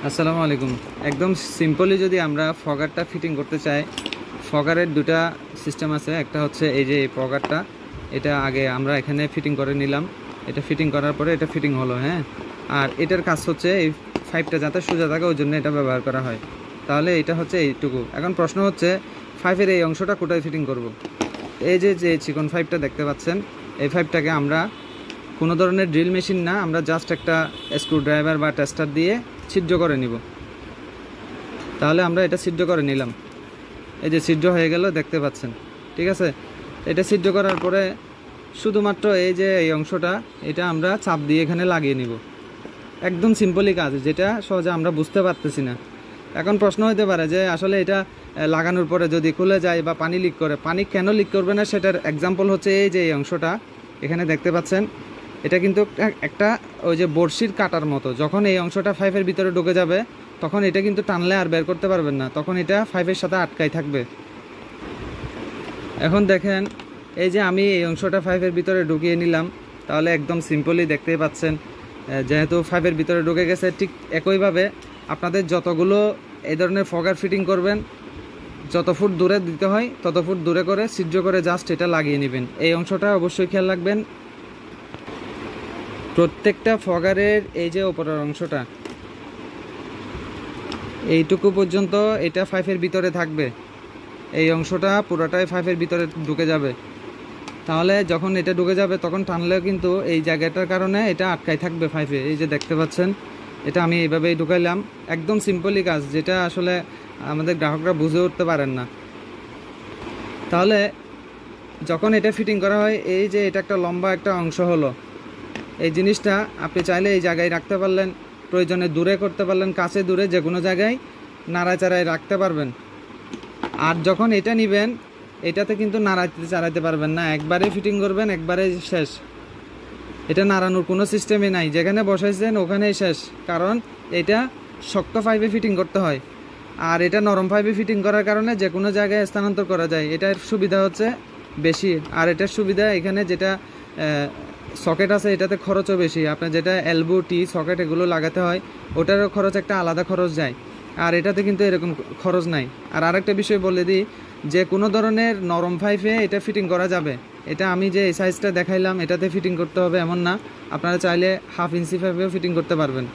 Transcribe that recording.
আসসালামু আলাইকুম। একদম সিম্পলি যদি আমরা ফগারটা ফিটিং করতে চাই, ফগারের দুটা সিস্টেম আছে। একটা হচ্ছে এই যে এই ফগারটা, এটা আগে আমরা এখানে ফিটিং করে নিলাম। এটা ফিটিং করার পরে এটা ফিটিং হলো, হ্যাঁ। আর এটার কাজ হচ্ছে এই পাইপটা যাতে সোজা থাকে ওই জন্য এটা ব্যবহার করা হয়। তাহলে এটা হচ্ছে এইটুকু। এখন প্রশ্ন হচ্ছে পাইপের এই অংশটা কোথায় ফিটিং করব। এই যে যে চিকন পাইপটা দেখতে পাচ্ছেন, এই পাইপটাকে আমরা কোনো ধরনের ড্রিল মেশিন না, আমরা জাস্ট একটা স্ক্রু ড্রাইভার বা টেস্টার দিয়ে ছিদ্র করে নিব। তাহলে আমরা এটা ছিদ্র করে নিলাম। এই যে ছিদ্র হয়ে গেল, দেখতে পাচ্ছেন, ঠিক আছে। এটা ছিদ্র করার পরে শুধুমাত্র এই যে এই অংশটা, এটা আমরা চাপ দিয়ে এখানে লাগিয়ে নিব। একদম সিম্পলি কাজ, যেটা সহজে আমরা বুঝতে পারতেছি না। এখন প্রশ্ন হতে পারে যে আসলে এটা লাগানোর পরে যদি খুলে যায় বা পানি লিক করে, পানি কেন লিক করবে না সেটার এক্সাম্পল হচ্ছে এই যে এই অংশটা এখানে দেখতে পাচ্ছেন। এটা কিন্তু একটা ওই যে বড়শির কাটার মতো। যখন এই অংশটা পাইপের ভিতরে ঢুকে যাবে তখন এটা কিন্তু টানলে আর বের করতে পারবেন না, তখন এটা পাইপের সাথে আটকাই থাকবে। এখন দেখেন, এই যে আমি এই অংশটা পাইপের ভিতরে ঢুকিয়ে নিলাম। তাহলে একদম সিম্পলি দেখতেই পাচ্ছেন, যেহেতু পাইপের ভিতরে ঢুকে গেছে। ঠিক একইভাবে আপনাদের যতগুলো এই ধরনের ফগার ফিটিং করবেন, যত ফুট দূরে দিতে হয় তত ফুট দূরে করে ছিদ্র করে জাস্ট এটা লাগিয়ে নেবেন। এই অংশটা অবশ্যই খেয়াল রাখবেন। প্রত্যেকটা ফগারের এই যে উপরের অংশটা এইটুকু পর্যন্ত এটা পাইপের ভিতরে থাকবে। এই অংশটা পুরোটাই পাইপের ভিতরে ঢুকে যাবে। তাহলে যখন এটা ঢুকে যাবে তখন টানলেও কিন্তু এই জায়গাটার কারণে এটা আটকাই থাকবে পাইপে। এই যে দেখতে পাচ্ছেন, এটা আমি এইভাবেই ঢুকাইলাম। একদম সিম্পলি কাজ, যেটা আসলে আমাদের গ্রাহকরা বুঝে উঠতে পারেন না। তাহলে যখন এটা ফিটিং করা হয়, এই যে এটা একটা লম্বা একটা অংশ হলো, এই জিনিসটা আপনি চাইলে এই জায়গায় রাখতে পারলেন, প্রয়োজনে দূরে করতে পারলেন, কাছে দূরে যে কোনো জায়গায় নাড়াচাড়ায় রাখতে পারবেন। আর যখন এটা নেবেন, এটাতে কিন্তু নাড়াতে চাড়াতে পারবেন না, একবারে ফিটিং করবেন, একবারে শেষ। এটা নাড়ানোর কোনো সিস্টেমই নাই, যেখানে বসাইছেন ওখানেই শেষ। কারণ এটা শক্ত পাইপে ফিটিং করতে হয়, আর এটা নরম পাইপে ফিটিং করার কারণে যে কোনো জায়গায় স্থানান্তর করা যায়। এটার সুবিধা হচ্ছে বেশি। আর এটার সুবিধা এখানে যেটা সকেট আছে এটাতে খরচও বেশি। আপনার যেটা এলবো টি সকেট এগুলো লাগাতে হয়, ওটারও খরচ একটা আলাদা খরচ যায়। আর এটাতে কিন্তু এরকম খরচ নাই। আর আরেকটা বিষয় বলে দিই, যে কোনো ধরনের নরম পাইপে এটা ফিটিং করা যাবে। এটা আমি যে এই সাইজটা দেখাইলাম এটাতে ফিটিং করতে হবে এমন না, আপনারা চাইলে হাফ ইঞ্চি পাইপেও ফিটিং করতে পারবেন।